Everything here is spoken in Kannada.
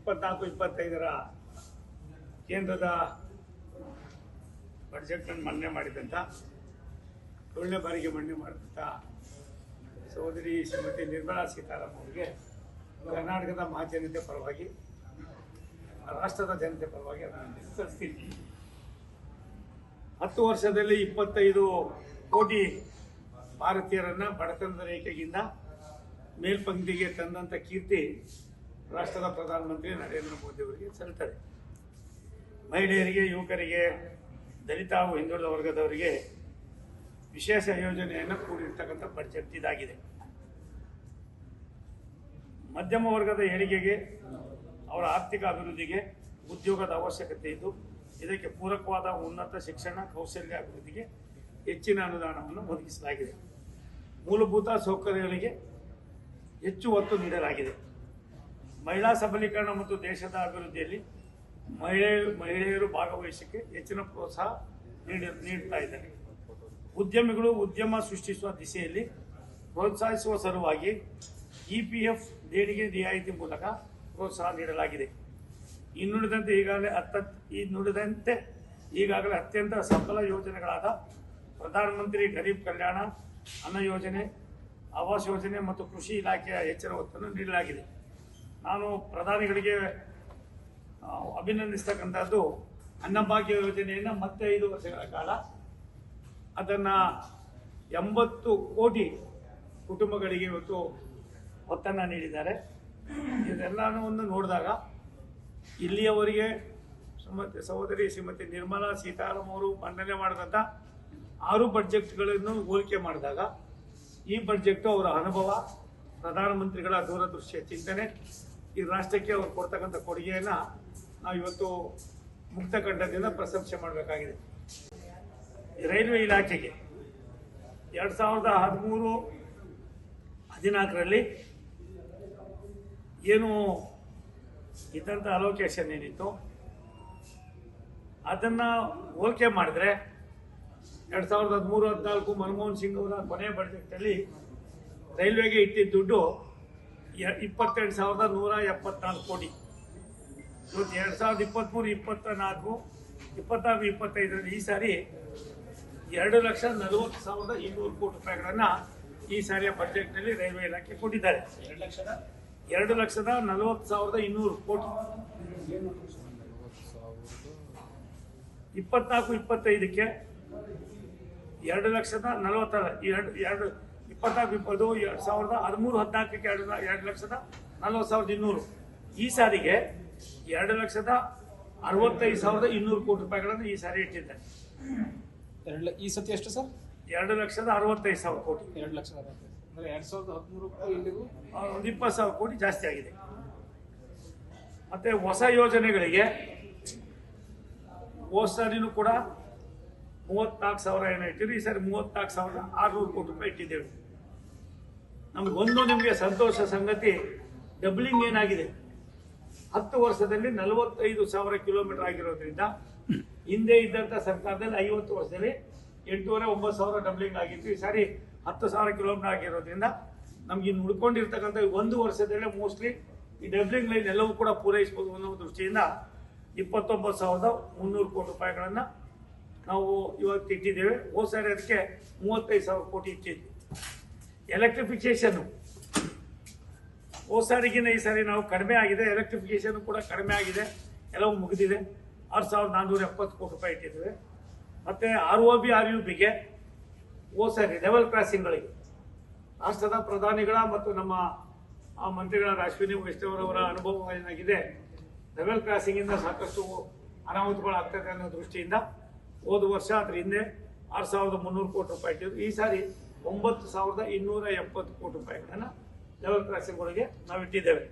24-25ರ ಕೇಂದ್ರದ ಬಜೆಟ್ನ್ನು ಮಂಡನೆ ಮಾಡಿದಂಥ 7ನೇ ಬಾರಿಗೆ ಮಂಡನೆ ಮಾಡಿದಂಥ ಸಹೋದರಿ ಶ್ರೀಮತಿ ನಿರ್ಮಲಾ ಸೀತಾರಾಮನ್ ಅವರಿಗೆ ಕರ್ನಾಟಕದ ಮಹಾಜನತೆ ಪರವಾಗಿ, ರಾಷ್ಟ್ರದ ಜನತೆ ಪರವಾಗಿ ಅಭಿನಂದನೆ ಸಲ್ಲಿಸ್ತೀನಿ. 10 ವರ್ಷದಲ್ಲಿ 25 ಕೋಟಿ ಭಾರತೀಯರನ್ನು ಬಡತನದ ರೇಖೆಗಿಂತ ಮೇಲ್ಪಂಕ್ತಿಗೆ ತಂದಂಥ ಕೀರ್ತಿ ರಾಷ್ಟ್ರದ ಪ್ರಧಾನಮಂತ್ರಿ ನರೇಂದ್ರ ಮೋದಿ ಅವರಿಗೆ ಸಲ್ಲುತ್ತದೆ. ಮಹಿಳೆಯರಿಗೆ, ಯುವಕರಿಗೆ, ದಲಿತ ಹಾಗೂ ಹಿಂದುಳಿದ ವರ್ಗದವರಿಗೆ ವಿಶೇಷ ಯೋಜನೆಯನ್ನು ಕೂಡಿರ್ತಕ್ಕಂಥ ಬಜೆಟ್ ಇದಾಗಿದೆ. ಮಧ್ಯಮ ವರ್ಗದ ಏಳಿಗೆಗೆ, ಅವರ ಆರ್ಥಿಕ ಅಭಿವೃದ್ಧಿಗೆ ಉದ್ಯೋಗದ ಅವಶ್ಯಕತೆ ಇದ್ದು, ಇದಕ್ಕೆ ಪೂರಕವಾದ ಉನ್ನತ ಶಿಕ್ಷಣ, ಕೌಶಲ್ಯ ಅಭಿವೃದ್ಧಿಗೆ ಹೆಚ್ಚಿನ ಅನುದಾನವನ್ನು ಒದಗಿಸಲಾಗಿದೆ. ಮೂಲಭೂತ ಸೌಕರ್ಯಗಳಿಗೆ ಹೆಚ್ಚು ಒತ್ತು ನೀಡಲಾಗಿದೆ. ಮಹಿಳಾ ಸಬಲೀಕರಣ ಮತ್ತು ದೇಶದ ಅಭಿವೃದ್ಧಿಯಲ್ಲಿ ಮಹಿಳೆಯರು ಭಾಗವಹಿಸಕ್ಕೆ ಹೆಚ್ಚಿನ ಪ್ರೋತ್ಸಾಹ ನೀಡ್ತಾ ಇದ್ದಾರೆ. ಉದ್ಯಮಿಗಳು ಉದ್ಯಮ ಸೃಷ್ಟಿಸುವ ದಿಸೆಯಲ್ಲಿ ಪ್ರೋತ್ಸಾಹಿಸುವ ಸಲುವಾಗಿ EPF ದೇಣಿಗೆ ರಿಯಾಯಿತಿ ಮೂಲಕ ಪ್ರೋತ್ಸಾಹ ನೀಡಲಾಗಿದೆ. ಇನ್ನುಳಿದಂತೆ ಈಗಾಗಲೇ ಅತ್ಯಂತ ಸಫಲ ಯೋಜನೆಗಳಾದ ಪ್ರಧಾನಮಂತ್ರಿ ಗರೀಬ್ ಕಲ್ಯಾಣ ಅನ್ನ ಯೋಜನೆ, ಆವಾಸ್ ಯೋಜನೆ ಮತ್ತು ಕೃಷಿ ಇಲಾಖೆಯ ಹೆಚ್ಚಿನ ಒತ್ತನ್ನು ನೀಡಲಾಗಿದೆ. ನಾನು ಪ್ರಧಾನಿಗಳಿಗೆ ಅಭಿನಂದಿಸ್ತಕ್ಕಂಥದ್ದು, ಅನ್ನಭಾಗ್ಯ ಯೋಜನೆಯನ್ನು ಮತ್ತೆ 5 ವರ್ಷಗಳ ಕಾಲ ಅದನ್ನು 80 ಕೋಟಿ ಕುಟುಂಬಗಳಿಗೆ ಇವತ್ತು ಒತ್ತನ್ನು ನೀಡಿದ್ದಾರೆ. ಇದೆಲ್ಲವನ್ನು ನೋಡಿದಾಗ ಇಲ್ಲಿಯವರೆಗೆ ಸಹೋದರಿ ಶ್ರೀಮತಿ ನಿರ್ಮಲಾ ಸೀತಾರಾಮನ್ ಅವರು ಮಂಡನೆ ಮಾಡಿದಂಥ 6 ಬಜೆಟ್ಗಳನ್ನು ಹೋಲಿಕೆ ಮಾಡಿದಾಗ ಈ ಬಜೆಟ್ ಅವರ ಅನುಭವ, ಪ್ರಧಾನಮಂತ್ರಿಗಳ ದೂರದೃಷ್ಟಿಯ ಚಿಂತನೆ, ಈ ರಾಷ್ಟ್ರಕ್ಕೆ ಅವರು ಕೊಡ್ತಕ್ಕಂಥ ಕೊಡುಗೆಯನ್ನು ನಾವು ಇವತ್ತು ಮುಕ್ತ ಕಂಠದಿಂದ ಪ್ರಶಂಸೆ ಮಾಡಬೇಕಾಗಿದೆ. ರೈಲ್ವೆ ಇಲಾಖೆಗೆ 2013-14ರಲ್ಲಿ ಏನು ಇದ್ದಂಥ ಅಲೋಕೇಶನ್ ಏನಿತ್ತು ಅದನ್ನು ಹೋಲಿಕೆ ಮಾಡಿದ್ರೆ 2013-14 ಮನಮೋಹನ್ ಸಿಂಗ್ ಅವರ ಕೊನೆಯ ಬಜೆಟಲ್ಲಿ ರೈಲ್ವೆಗೆ ಇಟ್ಟಿದ್ದ ದುಡ್ಡು 22,174 ಕೋಟಿ. ಇವತ್ತು 2023-24 ಈ ಸಾರಿ 2,40,200 ಕೋಟಿ ರೂಪಾಯಿಗಳನ್ನು ಈ ಸಾರಿಯ ಬಜೆಟ್ನಲ್ಲಿ ರೈಲ್ವೆ ಇಲಾಖೆ ಕೊಟ್ಟಿದ್ದಾರೆ. 2,40,200 ಕೋಟಿ. 24-25ಕ್ಕೆ 2,40,000, 2013-14ಕ್ಕೆ 2,40,200, ಈ ಸಾರಿಗೆ 2,65,200 ಕೋಟಿ ರೂಪಾಯಿಗಳನ್ನು ಈ ಸಾರಿ ಇಟ್ಟಿದ್ದಾರೆ. ಈ ಸತಿ ಎಷ್ಟು ಸರ್? 2,65,000 ಕೋಟಿ. 2,60,000 ಅಂದರೆ 2013 ಇಲ್ಲಿಗೂ ಒಂದು 20,000 ಕೋಟಿ ಜಾಸ್ತಿ ಆಗಿದೆ. ಮತ್ತೆ ಹೊಸ ಯೋಜನೆಗಳಿಗೆ ಹೋದ ಸಾರಿನೂ ಕೂಡ 34,000 ಏನೋ ಇಟ್ಟಿದ್ರು. ಈ ಸಾರಿ 34,600 ಕೋಟಿ ರೂಪಾಯಿ ಇಟ್ಟಿದ್ದೇವೆ. ನಿಮಗೆ ಸಂತೋಷ ಸಂಗತಿ, ಡಬ್ಲಿಂಗ್ ಏನಾಗಿದೆ, 10 ವರ್ಷದಲ್ಲಿ 45,000 ಕಿಲೋಮೀಟರ್ ಆಗಿರೋದ್ರಿಂದ ಹಿಂದೆ ಇದ್ದಂಥ ಸರ್ಕಾರದಲ್ಲಿ 50 ವರ್ಷದಲ್ಲಿ 8,500-9,000 ಡಬ್ಲಿಂಗ್ ಆಗಿತ್ತು. ಈ ಸಾರಿ 10,000 ಕಿಲೋಮೀಟರ್ ಆಗಿರೋದ್ರಿಂದ ನಮ್ಗೆ ಇನ್ನು ಉಳ್ಕೊಂಡಿರ್ತಕ್ಕಂಥ 1 ವರ್ಷದಲ್ಲೇ ಮೋಸ್ಟ್ಲಿ ಈ ಡಬ್ಲಿಂಗ್ ಲೈನ್ ಎಲ್ಲವೂ ಕೂಡ ಪೂರೈಸಬಹುದು ಅನ್ನೋ ದೃಷ್ಟಿಯಿಂದ 29,300 ಕೋಟಿ ರೂಪಾಯಿಗಳನ್ನು ನಾವು ಇವತ್ತು ಇಟ್ಟಿದ್ದೇವೆ. ಹೋದ ಸಾರಿ ಅದಕ್ಕೆ 35,000 ಕೋಟಿ ಇಟ್ಟಿದ್ವಿ. ಎಲೆಕ್ಟ್ರಿಫಿಕೇಶನ್ನು ಹೋದ ಸಾರಿಗಿಂತ ಈ ಸಾರಿ ನಾವು ಕಡಿಮೆ ಆಗಿದೆ. ಎಲೆಕ್ಟ್ರಿಫಿಕೇಶನ್ ಕೂಡ ಕಡಿಮೆ ಆಗಿದೆ, ಎಲ್ಲವೂ ಮುಗಿದಿದೆ. 6,470 ಕೋಟಿ ರೂಪಾಯಿ ಇಟ್ಟಿದ್ದೇವೆ. ಮತ್ತು ROB RUBಗೆ ಹೋದ ಸಾರಿ ಲೆವೆಲ್ ಕ್ರಾಸಿಂಗ್ಗಳಿಗೆ ರಾಷ್ಟ್ರದ ಪ್ರಧಾನಿಗಳ ಮತ್ತು ನಮ್ಮ ಮಂತ್ರಿಗಳಾದ ಅಶ್ವಿನಿ ವೈಷ್ಣವ್ ಅವರ ಅನುಭವ ಏನಾಗಿದೆ, ಲೆವೆಲ್ ಕ್ರಾಸಿಂಗಿಂದ ಸಾಕಷ್ಟು ಅನಾಹುತಗಳಾಗ್ತದೆ ಅನ್ನೋ ದೃಷ್ಟಿಯಿಂದ ಹೋದ ವರ್ಷ ಅದ್ರ ಹಿಂದೆ 6,300 ಕೋಟಿ ರೂಪಾಯಿ ಇಟ್ಟಿದ್ದು. ಈ ಸಾರಿ 9,270 ಕೋಟಿ ರೂಪಾಯಿಗಳನ್ನು ಲೆವೆಲ್ ಕ್ರಾಸಿಂಗ್ ಒಳಗೆ ನಾವು ಇಟ್ಟಿದ್ದೇವೆ.